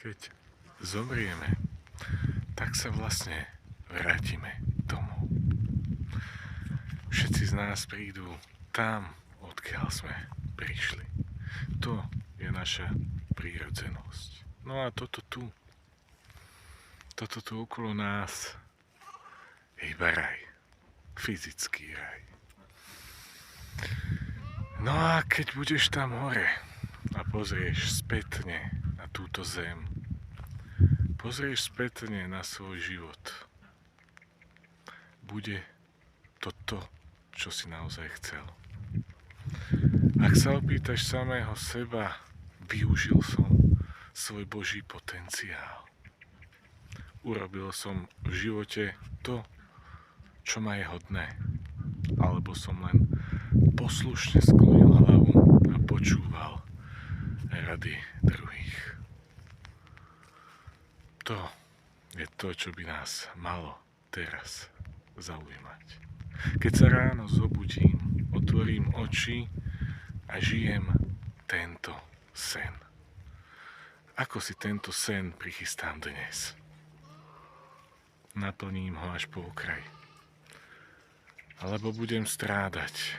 Keď zomrieme, tak sa vlastne vrátime domov. Všetci z nás prídu tam, odkiaľ sme prišli. To je naša prírodzenosť. No a toto tu okolo nás je iba raj. Fyzický raj. No a keď budeš tam hore a pozrieš spätne na túto zem, pozrieš spätne na svoj život, bude to to, čo si naozaj chcel. Ak sa opýtaš samého seba, využil som svoj Boží potenciál. Urobil som v živote to, čo ma je hodné, alebo som len poslušne sklonil hlavu a počúval rady druhých. To je to, čo by nás malo teraz zaujímať. Keď sa ráno zobudím, otvorím oči a žijem tento sen. Ako si tento sen prichystám dnes? Naplním ho až po okraj. Alebo budem strádať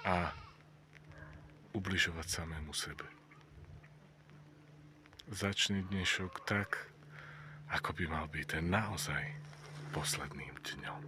a ubližovať samému sebe. Začni dnešok tak, ako by mal byť ten naozaj posledným dňom.